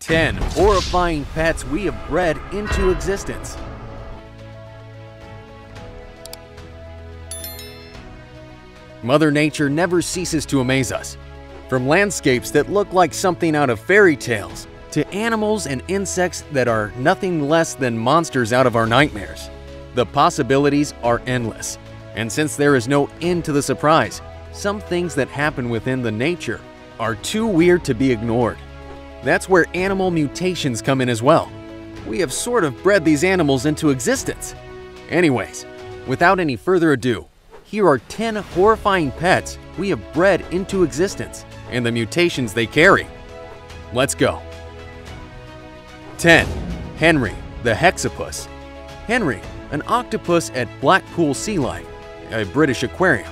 10 horrifying pets we have bred into existence. Mother Nature never ceases to amaze us. From landscapes that look like something out of fairy tales, to animals and insects that are nothing less than monsters out of our nightmares. The possibilities are endless. And since there is no end to the surprise, some things that happen within the nature are too weird to be ignored. That's where animal mutations come in as well. We have sort of bred these animals into existence. Anyways, without any further ado, here are 10 horrifying pets we have bred into existence and the mutations they carry. Let's go. 10. Henry, the Hexapus. Henry, an octopus at Blackpool Sea Life, a British aquarium,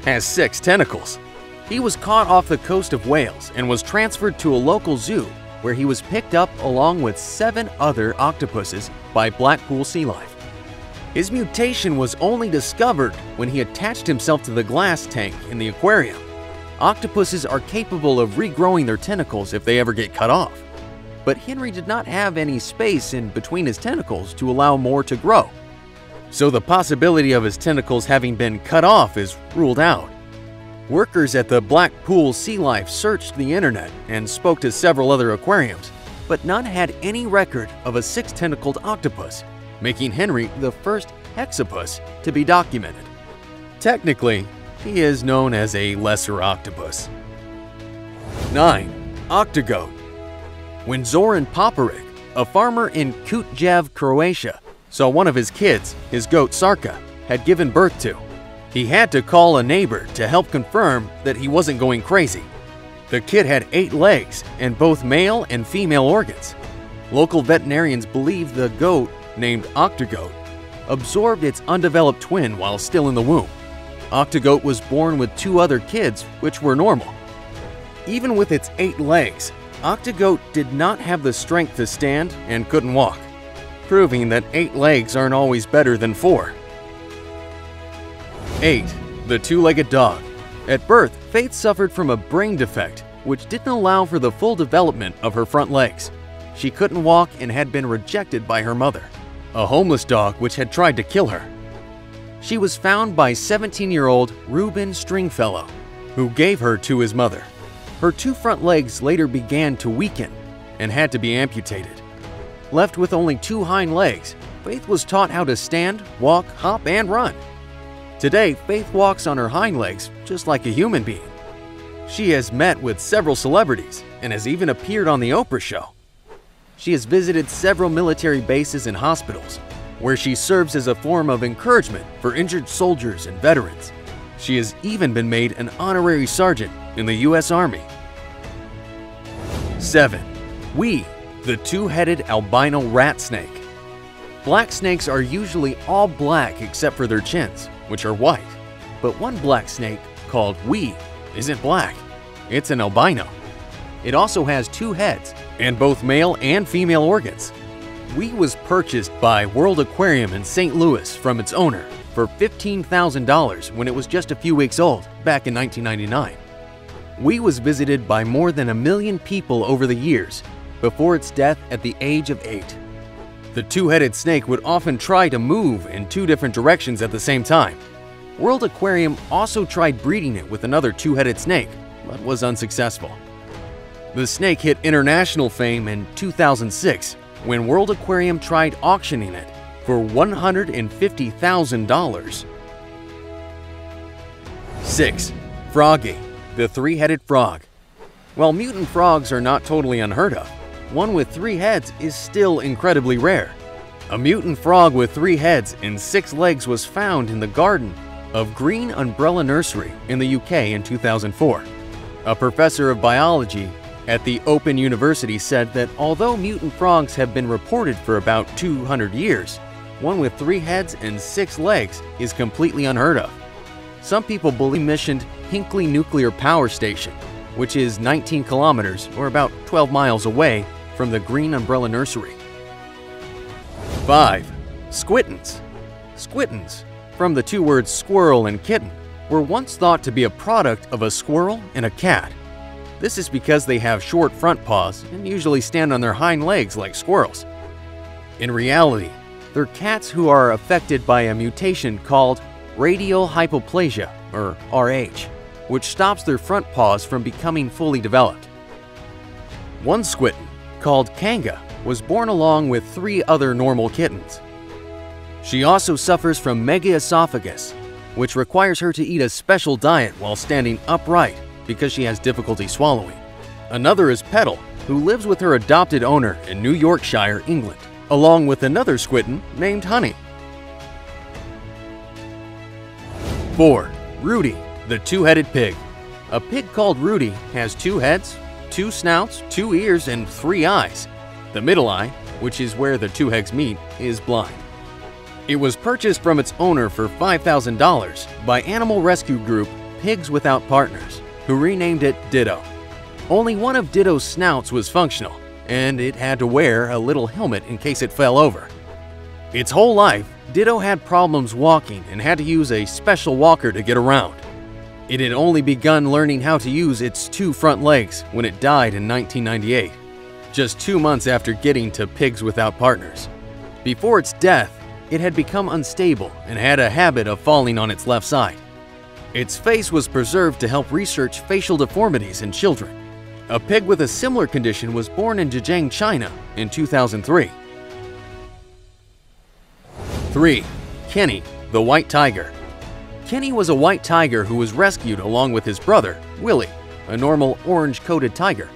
has 6 tentacles. He was caught off the coast of Wales and was transferred to a local zoo where he was picked up along with 7 other octopuses by Blackpool Sea Life. His mutation was only discovered when he attached himself to the glass tank in the aquarium. Octopuses are capable of regrowing their tentacles if they ever get cut off. But Henry did not have any space in between his tentacles to allow more to grow. So the possibility of his tentacles having been cut off is ruled out. Workers at the Blackpool Sea Life searched the internet and spoke to several other aquariums, but none had any record of a 6-tentacled octopus, making Henry the first Hexapus to be documented. Technically, he is known as a lesser octopus. 9. Octagoat. When Zoran Poparic, a farmer in Kutjev, Croatia, saw one of his kids, his goat Sarka, had given birth to, he had to call a neighbor to help confirm that he wasn't going crazy. The kid had 8 legs and both male and female organs. Local veterinarians believe the goat, named Octagoat, absorbed its undeveloped twin while still in the womb. Octagoat was born with 2 other kids, which were normal. Even with its 8 legs, Octagoat did not have the strength to stand and couldn't walk, proving that 8 legs aren't always better than 4. 8. The two-legged dog. At birth, Faith suffered from a brain defect, which didn't allow for the full development of her front legs. She couldn't walk and had been rejected by her mother, a homeless dog which had tried to kill her. She was found by 17-year-old Reuben Stringfellow, who gave her to his mother. Her 2 front legs later began to weaken and had to be amputated. Left with only 2 hind legs, Faith was taught how to stand, walk, hop, and run. Today, Faith walks on her hind legs just like a human being. She has met with several celebrities and has even appeared on The Oprah Show. She has visited several military bases and hospitals, where she serves as a form of encouragement for injured soldiers and veterans. She has even been made an honorary sergeant in the U.S. Army. 7. Wee, the two-headed albino rat snake. Black snakes are usually all black except for their chins, which are white. But one black snake, called Wee, isn't black. It's an albino. It also has 2 heads and both male and female organs. Wee was purchased by World Aquarium in St. Louis from its owner for $15,000 when it was just a few weeks old, back in 1999. Wee was visited by more than 1 million people over the years, before its death at the age of 8. The two-headed snake would often try to move in 2 different directions at the same time. World Aquarium also tried breeding it with another two-headed snake, but was unsuccessful. The snake hit international fame in 2006 when World Aquarium tried auctioning it for $150,000. 6. Froggy, the 3-headed frog. While mutant frogs are not totally unheard of, one with 3 heads is still incredibly rare. A mutant frog with 3 heads and 6 legs was found in the garden of Green Umbrella Nursery in the UK in 2004. A professor of biology at the Open University said that although mutant frogs have been reported for about 200 years, one with 3 heads and 6 legs is completely unheard of. Some people believe mentioned Hinkley Nuclear Power Station, which is 19 kilometers or about 12 miles away from the Green Umbrella Nursery. 5. Squittens. Squittens, from the 2 words squirrel and kitten, were once thought to be a product of a squirrel and a cat. This is because they have short front paws and usually stand on their hind legs like squirrels. In reality, they're cats who are affected by a mutation called radial hypoplasia, or RH, which stops their front paws from becoming fully developed. One Squitten, called Kanga, was born along with 3 other normal kittens. She also suffers from megaesophagus, which requires her to eat a special diet while standing upright because she has difficulty swallowing. Another is Petal, who lives with her adopted owner in New Yorkshire, England, along with another Squitten named Honey. 4. Rudy, the two-headed pig. A pig called Rudy has 2 heads, 2 snouts, 2 ears, and 3 eyes. The middle eye, which is where the 2 heads meet, is blind. It was purchased from its owner for $5,000 by animal rescue group Pigs Without Partners, who renamed it Ditto. Only one of Ditto's snouts was functional, and it had to wear a little helmet in case it fell over. Its whole life, Ditto had problems walking and had to use a special walker to get around. It had only begun learning how to use its 2 front legs when it died in 1998, just 2 months after getting to Pigs Without Partners. Before its death, it had become unstable and had a habit of falling on its left side. Its face was preserved to help research facial deformities in children. A pig with a similar condition was born in Zhejiang, China in 2003. 3. Kenny, the white tiger. Kenny was a white tiger who was rescued along with his brother, Willie, a normal orange-coated tiger,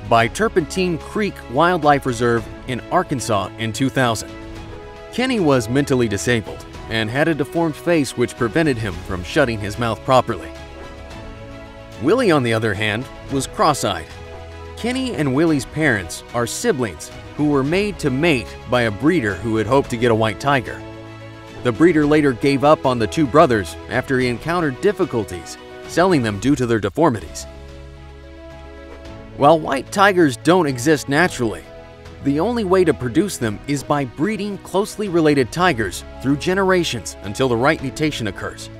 by Turpentine Creek Wildlife Reserve in Arkansas in 2000. Kenny was mentally disabled and had a deformed face which prevented him from shutting his mouth properly. Willie, on the other hand, was cross-eyed. Kenny and Willie's parents are siblings who were made to mate by a breeder who had hoped to get a white tiger. The breeder later gave up on the 2 brothers after he encountered difficulties selling them due to their deformities. While white tigers don't exist naturally, the only way to produce them is by breeding closely related tigers through generations until the right mutation occurs.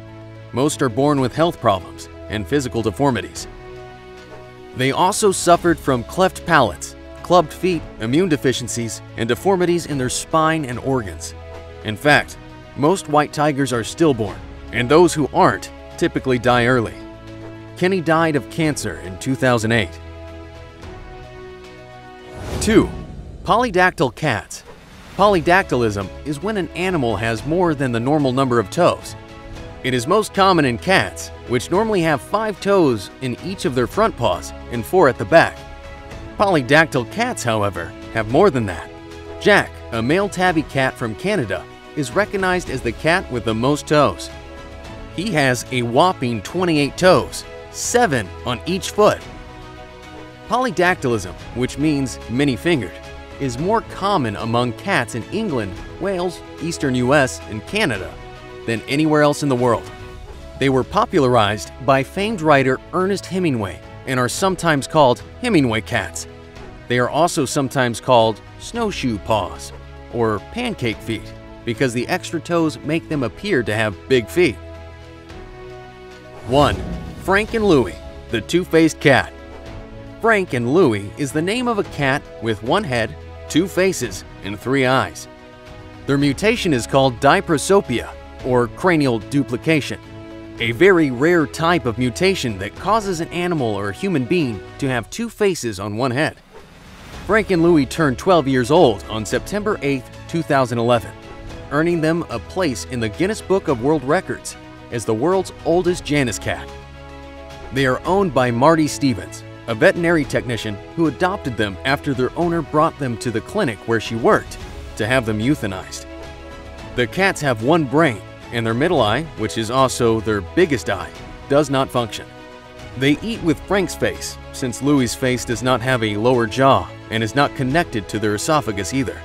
Most are born with health problems and physical deformities. They also suffered from cleft palates, clubbed feet, immune deficiencies, and deformities in their spine and organs. In fact, most white tigers are stillborn, and those who aren't typically die early. Kenny died of cancer in 2008. 2. Polydactyl cats. Polydactylism is when an animal has more than the normal number of toes. It is most common in cats, which normally have 5 toes in each of their front paws and 4 at the back. Polydactyl cats, however, have more than that. Jack, a male tabby cat from Canada, is recognized as the cat with the most toes. He has a whopping 28 toes, 7 on each foot. Polydactylism, which means many-fingered, is more common among cats in England, Wales, eastern US, and Canada than anywhere else in the world. They were popularized by famed writer Ernest Hemingway and are sometimes called Hemingway cats. They are also sometimes called snowshoe paws or pancake feet because the extra toes make them appear to have big feet. 1. Frank and Louie, the two-faced cat. Frank and Louie is the name of a cat with 1 head, 2 faces, and 3 eyes. Their mutation is called diprosopia, or cranial duplication, a very rare type of mutation that causes an animal or a human being to have 2 faces on 1 head. Frank and Louie turned 12 years old on September 8, 2011, earning them a place in the Guinness Book of World Records as the world's oldest Janus cat. They are owned by Marty Stevens, a veterinary technician who adopted them after their owner brought them to the clinic where she worked to have them euthanized. The cats have 1 brain, and their middle eye, which is also their biggest eye, does not function. They eat with Frank's face, since Louie's face does not have a lower jaw and is not connected to their esophagus either.